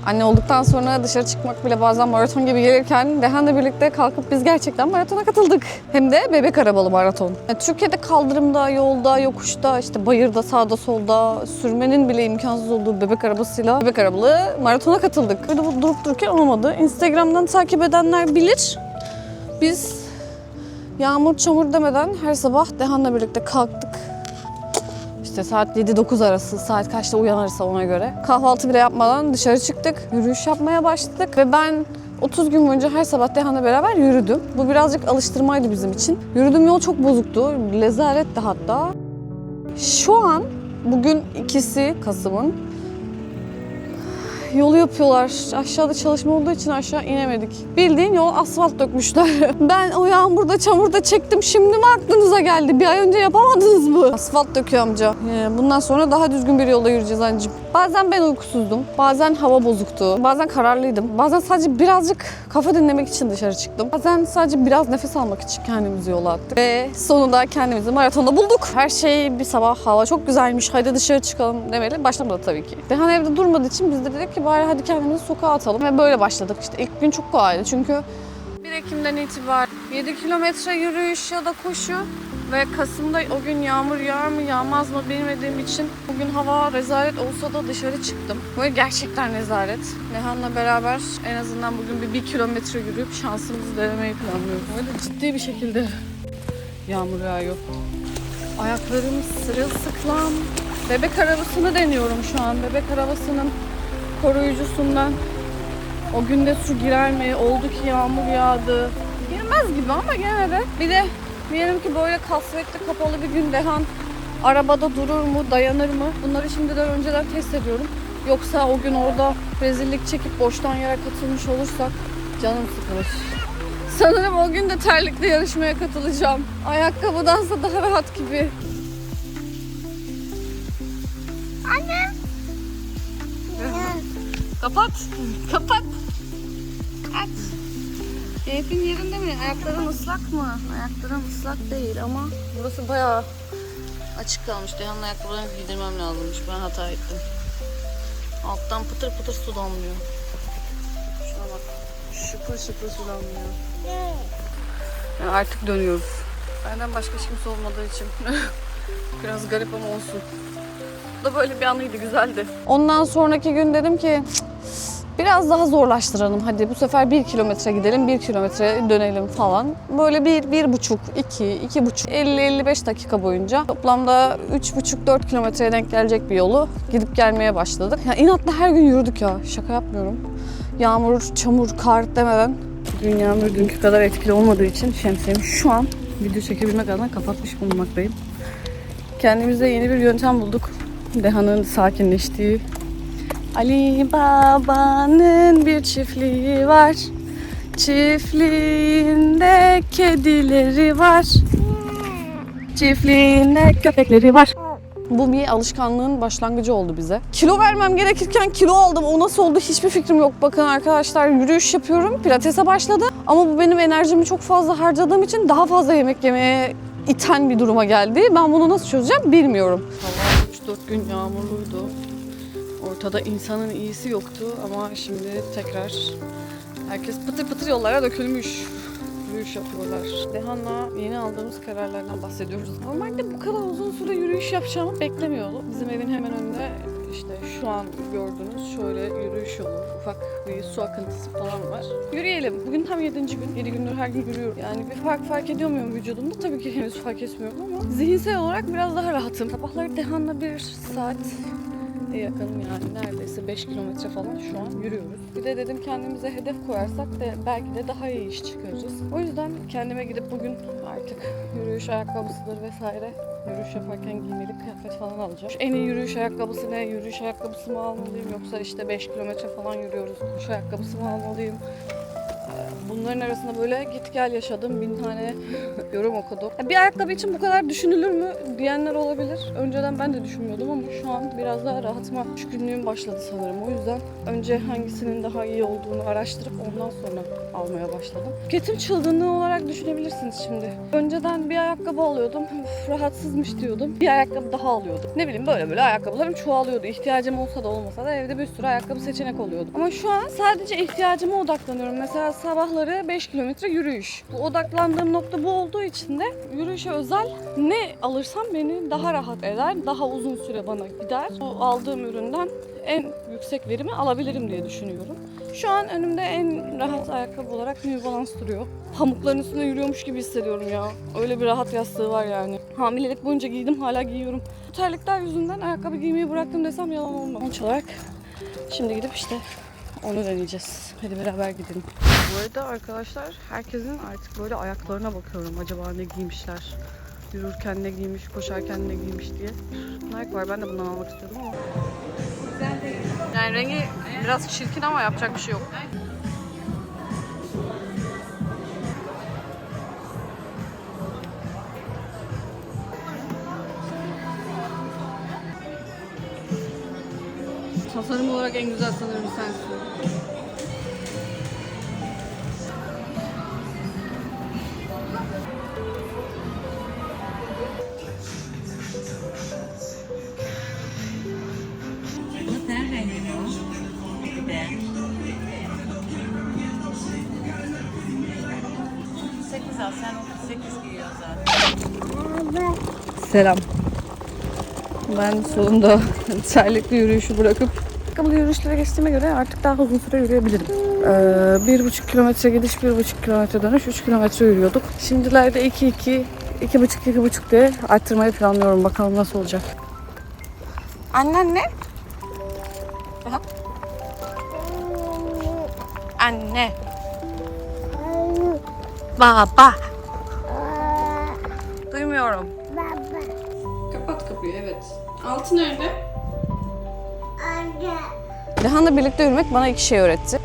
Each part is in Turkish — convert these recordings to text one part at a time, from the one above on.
Anne olduktan sonra dışarı çıkmak bile bazen maraton gibi gelirken Dehan'la birlikte kalkıp biz gerçekten maratona katıldık. Hem de bebek arabalı maraton. Yani Türkiye'de kaldırımda, yolda, yokuşta, işte bayırda, sağda, solda sürmenin bile imkansız olduğu bebek arabasıyla bebek arabalı maratona katıldık. Böyle bu durup dururken olmadı. Instagram'dan takip edenler bilir. Biz yağmur çamur demeden her sabah Dehan'la birlikte kalktık. İşte saat 7-9 arası, saat kaçta uyanırsa ona göre. Kahvaltı bile yapmadan dışarı çıktık, yürüyüş yapmaya başladık ve ben 30 gün boyunca her sabah Dehan'la beraber yürüdüm. Bu birazcık alıştırmaydı bizim için. Yürüdüğüm yol çok bozuktu, rezaletti hatta. Şu an bugün 2'si Kasım'ın. Yolu yapıyorlar. Aşağıda çalışma olduğu için aşağı inemedik. Bildiğin yol asfalt dökmüşler. Ben o yağmurda, çamurda çektim. Şimdi mi aklınıza geldi? Bir ay önce yapamadınız mı? Asfalt döküyor amca. Bundan sonra daha düzgün bir yolda yürüyeceğiz anneciğim. Bazen ben uykusuzdum. Bazen hava bozuktu. Bazen kararlıydım. Bazen sadece birazcık kafa dinlemek için dışarı çıktım. Bazen sadece biraz nefes almak için kendimizi yola attık. Ve sonunda kendimizi maratonda bulduk. Her şey bir sabah hava çok güzelmiş. Haydi dışarı çıkalım demeli. Başlamadı tabii ki. Dehan evde durmadığı için biz de dedik ki bari hadi kendimizi sokağa atalım. Ve böyle başladık. İşte ilk gün çok kolaydı çünkü 1 Ekim'den itibaren 7 kilometre yürüyüş ya da koşu ve Kasım'da o gün yağmur yağar mı yağmaz mı bilmediğim için bugün hava rezalet olsa da dışarı çıktım. Böyle gerçekten rezalet. Dehan'la beraber en azından bugün bir kilometre yürüyüp şansımızı denemeyi planlıyoruz. Böyle ciddi bir şekilde yağmur yağıyor. Ayaklarım sırılsıklam. Bebek arabasını deniyorum şu an. Bebek arabasının koruyucusundan. O günde su girer mi? Oldu ki yağmur yağdı. Girmez gibi ama gene de. Bir de diyelim ki böyle kasvetli kapalı bir gün Dehan arabada durur mu, dayanır mı? Bunları şimdiden önceden test ediyorum. Yoksa o gün orada rezillik çekip boştan yere katılmış olursak canım sıkılır. Sanırım o gün de terlikle yarışmaya katılacağım. Ayakkabıdansa daha rahat gibi. Anne. Kapat. Kapat. Aç. Keyfin yerinde mi? Ayakların ıslak mı? Ayakların ıslak değil ama burası bayağı açık kalmış. Dehan'ın ayakkabılarını giydirmem lazımmış. Ben hata ettim. Alttan pıtır pıtır su damlıyor. Şuna bak. Şıpır şıpır su damlıyor. Yani artık dönüyoruz. Benden başka hiç kimse olmadığı için biraz garip ama olsun. Bu da böyle bir anıydı, güzeldi. Ondan sonraki gün dedim ki biraz daha zorlaştıralım. Hadi bu sefer 1 kilometre gidelim, 1 kilometre dönelim falan. Böyle 1,5, 2,5, 50-55 dakika boyunca toplamda 3,5-4 kilometreye denk gelecek bir yolu gidip gelmeye başladık. Ya inatla her gün yürüdük ya. Şaka yapmıyorum. Yağmur, çamur, kar demeden. Dün yağmur dünkü kadar etkili olmadığı için şemsiyemi şu an video çekebilmek adına kapatmış bulunmaktayım. Kendimize yeni bir yöntem bulduk. Dehan'ın sakinleştiği. Ali Baba'nın bir çiftliği var. Çiftliğinde kedileri var. Çiftliğinde köpekleri var. Bu bir alışkanlığın başlangıcı oldu bize. Kilo vermem gerekirken kilo aldım. O nasıl oldu hiçbir fikrim yok. Bakın arkadaşlar yürüyüş yapıyorum. Pilatese başladı. Ama bu benim enerjimi çok fazla harcadığım için daha fazla yemek yemeye iten bir duruma geldi. Ben bunu nasıl çözeceğim bilmiyorum. Hava 3-4 gün yağmurluydu. Ortada insanın iyisi yoktu ama şimdi tekrar herkes pıtır pıtır yollara dökülmüş. Yürüyüş yapıyorlar. Dehan'la yeni aldığımız kararlardan bahsediyoruz. Normalde bu kadar uzun süre yürüyüş yapacağımı beklemiyordum. Bizim evin hemen önünde işte şu an gördüğünüz şöyle yürüyüş yolu, ufak bir su akıntısı falan var. Yürüyelim. Bugün tam 7. gün. 7 gündür her gün yürüyorum. Yani bir fark ediyor muyum vücudumda? Tabii ki henüz fark etmiyorum ama zihinsel olarak biraz daha rahatım. Sabahları Dehan'la 1 saat yakınım yani neredeyse 5 kilometre falan şu an yürüyoruz. Bir de dedim kendimize hedef koyarsak da belki de daha iyi iş çıkarırız. O yüzden kendime gidip bugün artık yürüyüş ayakkabısıdır vesaire yürüyüş yaparken giymelik kıyafet falan alacağım. En iyi yürüyüş ayakkabısı ne? Yürüyüş ayakkabısı mı almalıyım yoksa işte 5 kilometre falan yürüyoruz. Koşu ayakkabısı mı almalıyım? Bunların arasında böyle git gel yaşadım, 1000 tane yorum okudum. Bir ayakkabı için bu kadar düşünülür mü diyenler olabilir. Önceden ben de düşünmüyordum ama şu an biraz daha rahatıma düşkünlüğüm başladı sanırım. O yüzden önce hangisinin daha iyi olduğunu araştırıp ondan sonra almaya başladım. Tüketim çılgınlığı olarak düşünebilirsiniz şimdi. Önceden bir ayakkabı alıyordum, rahatsızmış diyordum. Bir ayakkabı daha alıyordum. Ne bileyim böyle ayakkabılarım çoğalıyordu. İhtiyacım olsa da olmasa da evde bir sürü ayakkabı seçenek oluyordu. Ama şu an sadece ihtiyacıma odaklanıyorum. Mesela sabahları 5 kilometre yürüyüş. Bu odaklandığım nokta bu olduğu için de yürüyüşe özel ne alırsam beni daha rahat eder, daha uzun süre bana gider. O aldığım üründen en yüksek verimi alabilirim diye düşünüyorum. Şu an önümde en rahat ayakkabı olarak New Balance duruyor. Pamukların üstünde yürüyormuş gibi hissediyorum ya. Öyle bir rahat yastığı var yani. Hamilelik boyunca giydim, hala giyiyorum. Bu terlikler yüzünden ayakkabı giymeyi bıraktım desem yalan olmaz. Sonuç olarak şimdi gidip işte onu deneyeceğiz. Hadi beraber gidelim. Bu arada arkadaşlar herkesin artık böyle ayaklarına bakıyorum. Acaba ne giymişler? Yürürken ne giymiş, koşarken ne giymiş diye. Nike var, ben de bundan almak istiyordum ama. Yani rengi biraz çirkin ama yapacak bir şey yok. Tasarım olarak en güzel sanırım sensin. Sen 38 giyiyorsun zaten. Selam. Ben sonunda terlikli yürüyüşü bırakıp ayakkabılı yürüyüşlere geçtiğime göre artık daha uzun süre yürüyebilirim. 1,5 kilometre gidiş, 1,5 kilometre dönüş, 3 kilometre yürüyorduk. Şimdilerde 2,5 diye arttırmayı planlıyorum. Bakalım nasıl olacak. Annen ne? Aha. Anne. Baba. Duymuyorum. Baba. Kapat kapıyı, evet. Altı nerede? Anne. Dehan'la birlikte yürümek bana iki şey öğretti.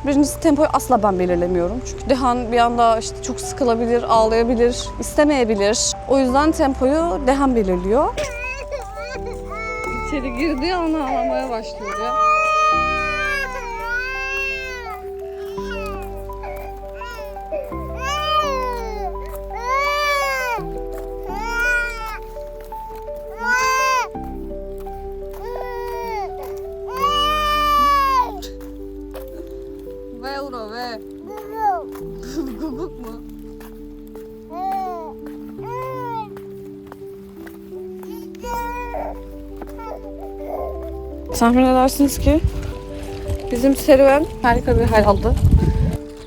Birincisi tempoyu asla ben belirlemiyorum. Çünkü Dehan bir anda işte çok sıkılabilir, ağlayabilir, istemeyebilir. O yüzden tempoyu Dehan belirliyor. İçeri girdiği an ağlamaya başlıyor ya. Ve Uro ve. Guguk mu? Tahmin edersiniz ki bizim serüven harika bir hal aldı.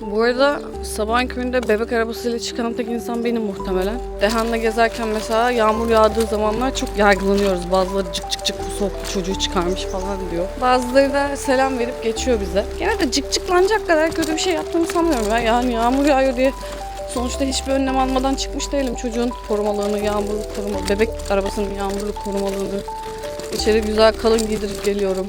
Bu arada sabahın köründe bebek arabasıyla çıkan tek insan benim muhtemelen. Dehan'la gezerken mesela yağmur yağdığı zamanlar çok yargılanıyoruz. Bazıları cık cık cık bu soğuk çocuğu çıkarmış falan diyor. Bazıları da selam verip geçiyor bize. Gene de cık cıklanacak kadar kötü bir şey yaptığımı sanmıyorum ya. Yani yağmur yağıyor diye sonuçta hiçbir önlem almadan çıkmış değilim. Çocuğun korumalığını, yağmurluk koruma, bebek arabasının yağmurluk korumalığını içeri güzel kalın giydirip geliyorum.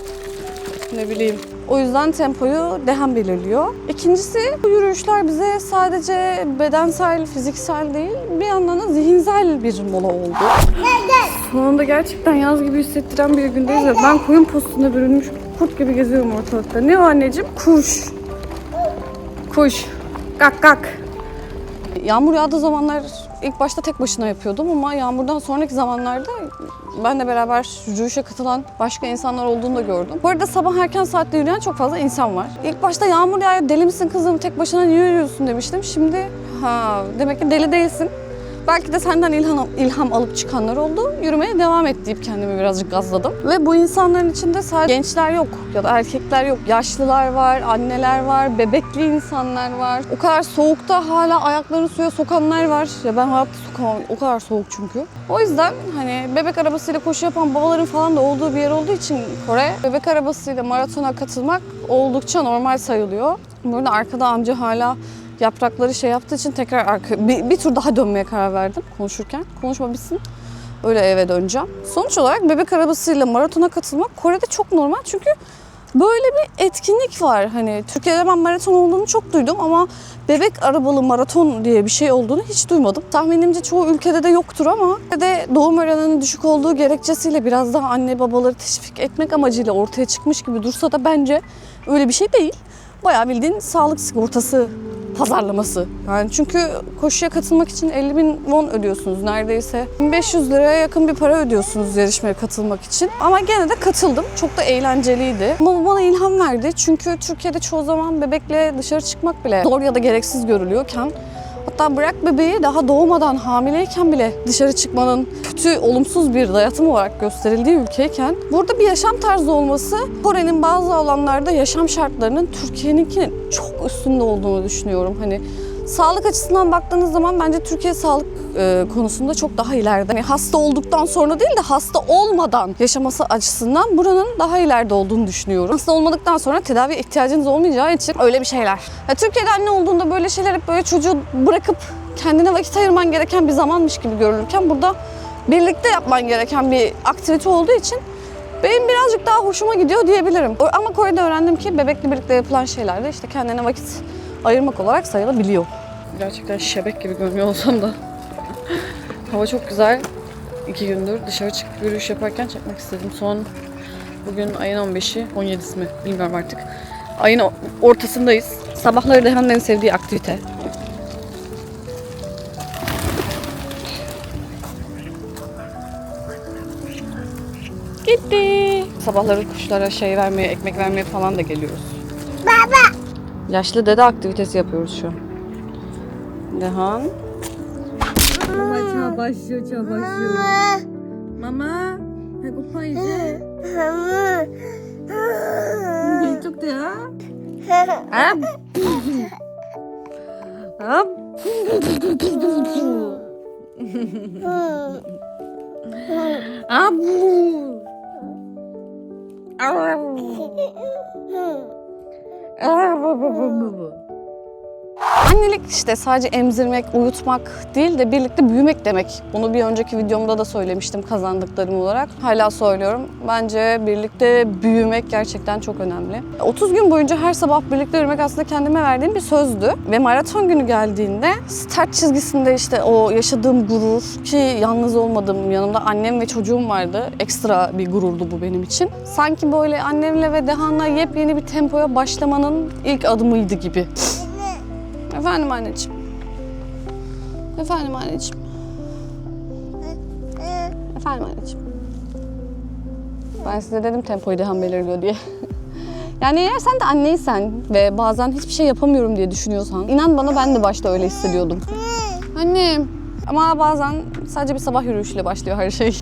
Ne bileyim. O yüzden tempoyu Dehan belirliyor. İkincisi, bu yürüyüşler bize sadece bedensel, fiziksel değil, bir yandan da zihinsel bir mola oldu. Sonunda gerçekten yaz gibi hissettiren bir gündeyiz ve ben koyun postuna bürünmüş kurt gibi geziyorum ortalıkta. Ne o anneciğim? Kuş. Kuş. Kak kak. Yağmur yağdığı zamanlar ilk başta tek başına yapıyordum ama yağmurdan sonraki zamanlarda benle beraber yürüyüşe katılan başka insanlar olduğunu da gördüm. Bu arada sabah erken saatte yürüyen çok fazla insan var. İlk başta yağmur yağıyor, deli misin kızım, tek başına niye yürüyorsun demiştim. Şimdi demek ki deli değilsin. Belki de senden ilham alıp çıkanlar oldu. Yürümeye devam et deyip kendimi birazcık gazladım. Ve bu insanların içinde sadece gençler yok ya da erkekler yok. Yaşlılar var, anneler var, bebekli insanlar var. O kadar soğukta hala ayaklarını suya sokanlar var. Ya ben hayatta sokamam. O kadar soğuk çünkü. O yüzden hani bebek arabasıyla koşu yapan babaların falan da olduğu bir yer olduğu için Kore, bebek arabasıyla maratona katılmak oldukça normal sayılıyor. Burada arkada amca hala yaprakları şey yaptığı için tekrar bir tur daha dönmeye karar verdim konuşurken. Konuşma bitsin. Öyle eve döneceğim. Sonuç olarak bebek arabasıyla maratona katılmak Kore'de çok normal çünkü Böyle bir etkinlik var. Hani Türkiye'de ben maraton olduğunu çok duydum ama bebek arabalı maraton diye bir şey olduğunu hiç duymadım. Tahminimce çoğu ülkede de yoktur ama doğum oranının düşük olduğu gerekçesiyle biraz daha anne babaları teşvik etmek amacıyla ortaya çıkmış gibi dursa da bence öyle bir şey değil. Bayağı bildiğin sağlık sigortası pazarlaması. Yani çünkü koşuya katılmak için 50.000 won ödüyorsunuz neredeyse. 1500 liraya yakın bir para ödüyorsunuz yarışmaya katılmak için. Ama gene de katıldım. Çok da eğlenceliydi. Ama bu bana ilham verdi. Çünkü Türkiye'de çoğu zaman bebekle dışarı çıkmak bile zor ya da gereksiz görülüyorken, hatta bırak bebeği daha doğmadan hamileyken bile dışarı çıkmanın kötü, olumsuz bir dayatım olarak gösterildiği ülkeyken burada bir yaşam tarzı olması Kore'nin bazı alanlarda yaşam şartlarının Türkiye'ninkinin çok üstünde olduğunu düşünüyorum. Hani sağlık açısından baktığınız zaman bence Türkiye sağlık konusunda çok daha ileride. Yani hasta olduktan sonra değil de hasta olmadan yaşaması açısından buranın daha ileride olduğunu düşünüyorum. Hasta olmadıktan sonra tedaviye ihtiyacınız olmayacağı için öyle bir şeyler. Ya Türkiye'de anne olduğunda böyle şeyler hep böyle çocuğu bırakıp kendine vakit ayırman gereken bir zamanmış gibi görülürken burada birlikte yapman gereken bir aktivite olduğu için benim birazcık daha hoşuma gidiyor diyebilirim. Ama Kore'de öğrendim ki bebekle birlikte yapılan şeyler de işte kendine vakit ayırmak olarak sayılabiliyor. Gerçekten şebek gibi görünüyor olsam da hava çok güzel. 2 gündür dışarı çıkıp yürüyüş yaparken çekmek istedim. Bugün ayın 15'i, 17'si mi bilmiyorum artık. Ayın ortasındayız. Sabahları Dehan'ın en sevdiği aktivite. Gitti. Sabahları kuşlara ekmek vermeye falan da geliyoruz. Baba. Yaşlı dede aktivitesi yapıyoruz şu an. Dehan. Mama çabaşıyor. Mama, 배고파 이제? 이쪽도 야? Annelik işte sadece emzirmek, uyutmak değil de birlikte büyümek demek. Bunu bir önceki videomda da söylemiştim kazandıklarım olarak. Hala söylüyorum. Bence birlikte büyümek gerçekten çok önemli. 30 gün boyunca her sabah birlikte yürümek aslında kendime verdiğim bir sözdü. Ve maraton günü geldiğinde start çizgisinde işte o yaşadığım gurur, ki yalnız olmadım, yanımda annem ve çocuğum vardı. Ekstra bir gururdu bu benim için. Sanki böyle annemle ve Dehan'la yepyeni bir tempoya başlamanın ilk adımıydı gibi. Efendim anneciğim. Efendim anneciğim. Efendim anneciğim. Ben size dedim tempoyu Dehan belirliyor diye. Yani eğer sen de anneysen ve bazen hiçbir şey yapamıyorum diye düşünüyorsan, inan bana ben de başta öyle hissediyordum. Annem. Ama bazen sadece bir sabah yürüyüşüyle başlıyor her şey.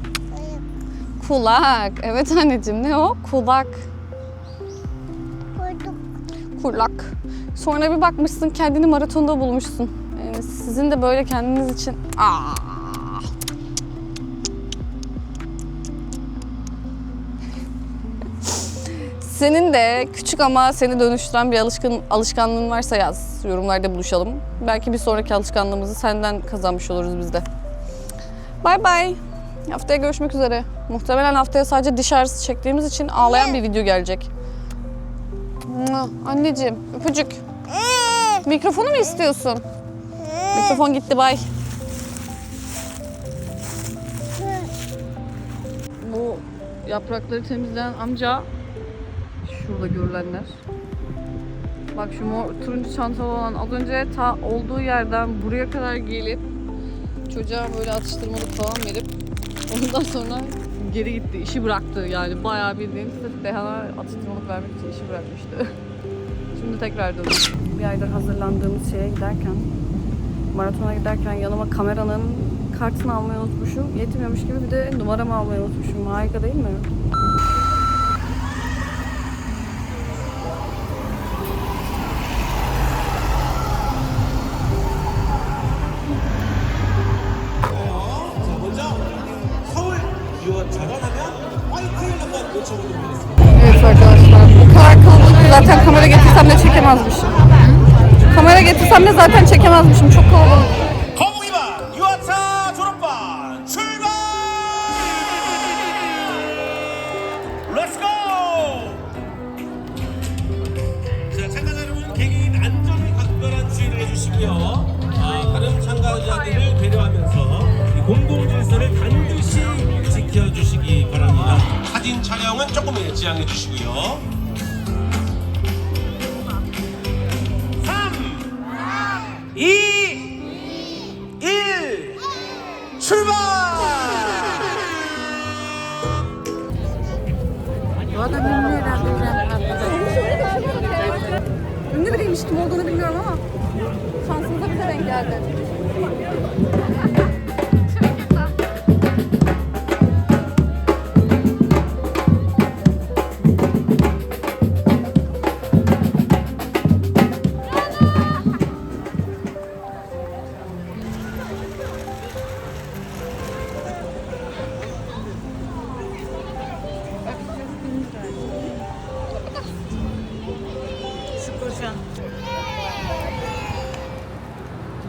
Kulak. Evet anneciğim, ne o? Kulak. Kulak. Sonra bir bakmışsın kendini maratonda bulmuşsun. Yani sizin de böyle kendiniz için... Senin de küçük ama seni dönüştüren bir alışkanlığın varsa yaz. Yorumlarda buluşalım. Belki bir sonraki alışkanlığımızı senden kazanmış oluruz biz de. Bay bay. Haftaya görüşmek üzere. Muhtemelen haftaya sadece diş ağrısı çektiğimiz için ağlayan bir video gelecek. Anneciğim, öpücük. Mikrofonu mu istiyorsun? Mikrofon gitti, bay. Bu yaprakları temizleyen amca, şurada görülenler. Bak şu mor, turuncu çantalı olan az önce ta olduğu yerden buraya kadar gelip çocuğa böyle atıştırmalık falan verip ondan sonra geri gitti, işi bıraktı yani bayağı bildiğin sırf Dehan'a atıştırmalık vermek için işi bırakmıştı. Şimdi tekrar döndüm. Bir aydır hazırlandığımız şeye giderken, maratona giderken yanıma kameranın kartını almayı unutmuşum. Yetmiyormuş gibi bir de numaramı almayı unutmuşum. Harika değil mi? Evet arkadaşlar, bu kadar kalabalık zaten kamera getirsem de çekemezmişim. Kamera getirsem de zaten çekemezmişim, çok kalabalık. 거북이반 유아차 졸업반 출발! Let's go! 이 공공 질서를 반드시 지켜주시기 바랍니다. 사진 촬영은 조금 지양해 주시고요. 3, 2, 1, 출발! Ünlü biriymiş, kim olduğunu bilmiyorum ama şansımıza bize denk geldi.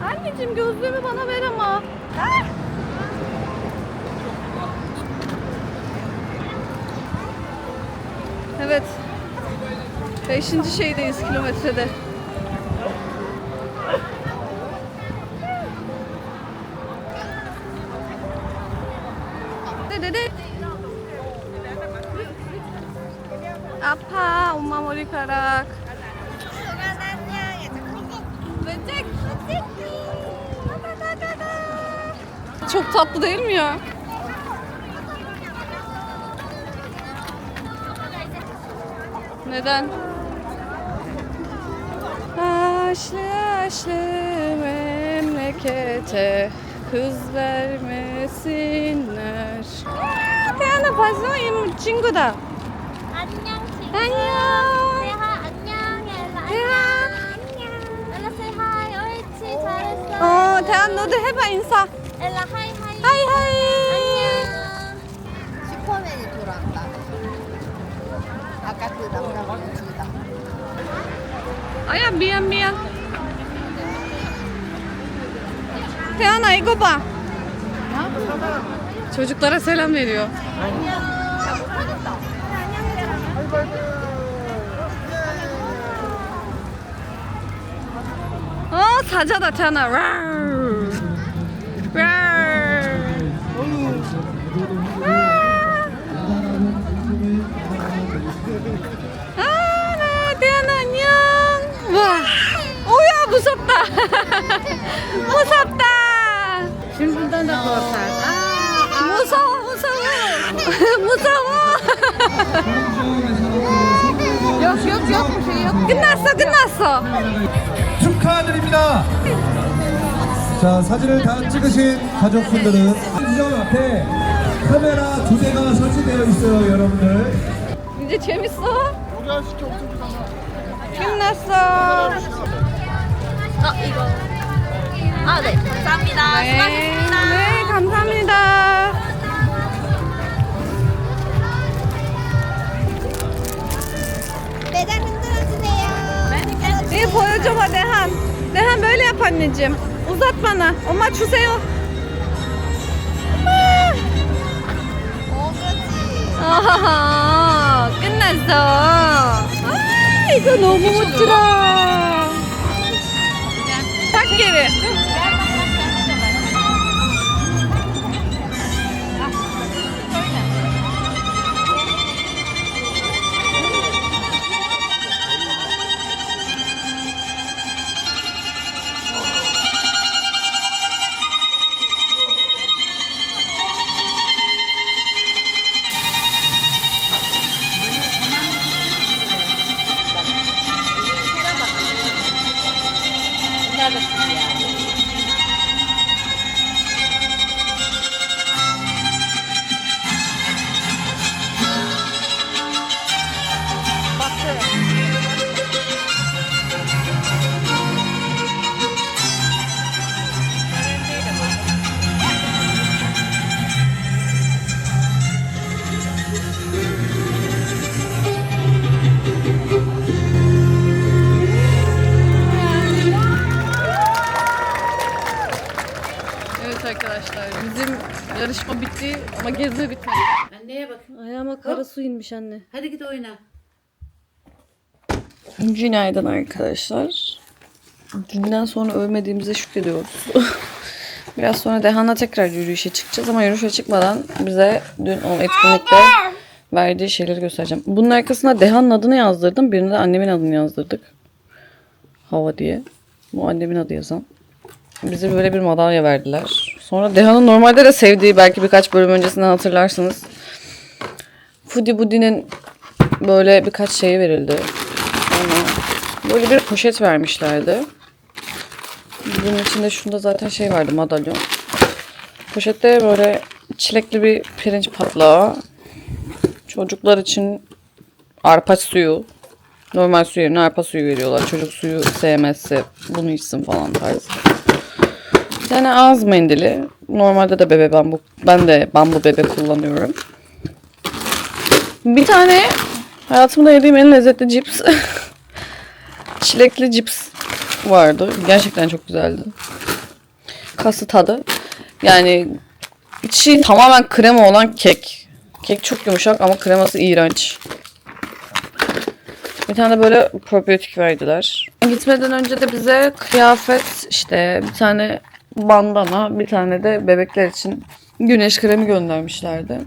Anneciğim gözlüğümü bana ver ama. Ah! Evet. 5. şeydeyiz kilometrede. Dede. 아파 엄마 머리카락. Çok tatlı değil mi ya? Neden? Yaşlı yaşlı memlekete kız vermesinler. 태연아 봤어? 이 친구다. 안녕 친구. 안녕. 대하 안녕. 엘라 대하. 안녕. 엘라 say hi. 옳지 잘했어. 태연 너도 해봐 인사. 엘라 하이 하이. 하이하이. 안녕. 슈퍼맨이 돌아온다. 아까 그 남자분이 죽이다. 아야 미안. 태연아 이거 봐. Çocuklara selam veriyor. 사자다 태연아. 태연아 안녕. 와. 오야 무섭다. 무섭다. 신분단 다 그렇다. 무서워. yok bir şey yok. 끝났어. 축하드립니다. 자, 사진을 다 찍으신 가족분들은 지점 앞에 카메라 2대가 설치되어 있어요, 여러분들. 이제 재밌어? 끝났어. 이거. 아 네. 감사합니다. 네, 감사합니다. 매장 흔들어주세요. İyi 보여줘봐 Dehan. Dehan böyle yap anneciğim. Uzat bana. Oma 주세요. 아하하, 끝났어. 이거 너무 멋지다. 닭기를. Evet arkadaşlar bizim yarışma bitti ama gezi bitmedi. Anneye bak. Ayağıma kara su inmiş anne. Hadi git oyna. Günaydın arkadaşlar. Dünden sonra ölmediğimize şükrediyoruz. Biraz sonra Dehan'la tekrar yürüyüşe çıkacağız ama yürüyüşe çıkmadan bize dün o etkinlikte verdiği şeyleri göstereceğim. Bunun arkasına Dehan'ın adını yazdırdım. Birine de annemin adını yazdırdık. Hava diye. Bu annemin adı yazan. Bize böyle bir madalya verdiler. Sonra Dehan'ın normalde de sevdiği, belki birkaç bölüm öncesinden hatırlarsınız, Foodie Buddy'nin böyle birkaç şeyi verildi. Sonra böyle bir poşet vermişlerdi. Bunun içinde şunda zaten şey vardı, madalyon. Poşette böyle çilekli bir pirinç patlağı. Çocuklar için arpa suyu. Normal su yerine arpa suyu veriyorlar. Çocuk suyu sevmezse bunu içsin falan tarzı. Bir tane ağız mendili. Normalde de ben de bambu bebe kullanıyorum. Bir tane hayatımda yediğim en lezzetli cips. Çilekli cips vardı. Gerçekten çok güzeldi. Kası tadı. Yani içi tamamen krema olan kek. Kek çok yumuşak ama kreması iğrenç. Bir tane de böyle probiyotik verdiler. Gitmeden önce de bize kıyafet, işte bir tane bandana, bir tane de bebekler için güneş kremi göndermişlerdi.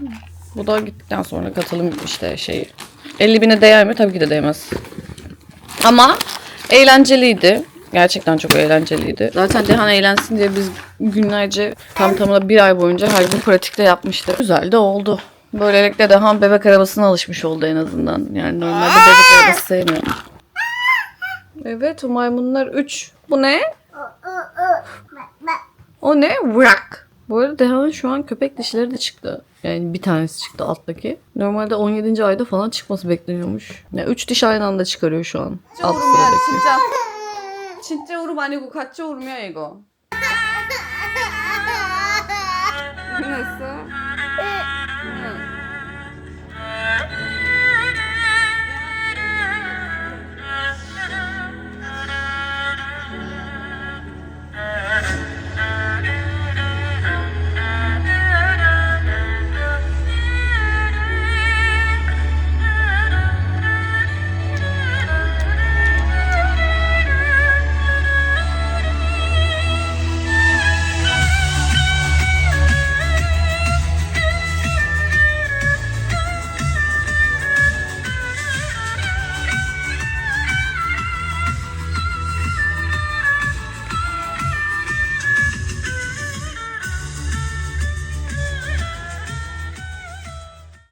Bu da gittikten sonra katılım işte şeyi. 50.000'e değer mi? Tabii ki de değmez. Ama eğlenceliydi. Gerçekten çok eğlenceliydi. Zaten Dehan eğlensin diye biz günlerce tamına bir ay boyunca her gün pratikte yapmıştık. Güzel de oldu. Böylelikle Dehan bebek arabasına alışmış oldu en azından. Yani normalde bebek arabası sevmiyor. Evet, o maymunlar 3. Bu ne? O ne? Vrak. Bu arada Dehan'ın şu an köpek dişleri de çıktı. Yani bir tanesi çıktı, alttaki. Normalde 17. ayda falan çıkması bekleniyormuş. Yani 3 diş aynı anda çıkarıyor şu an. Alt sıradaki. 진짜 울음 아니고 가짜 울음이야 이거.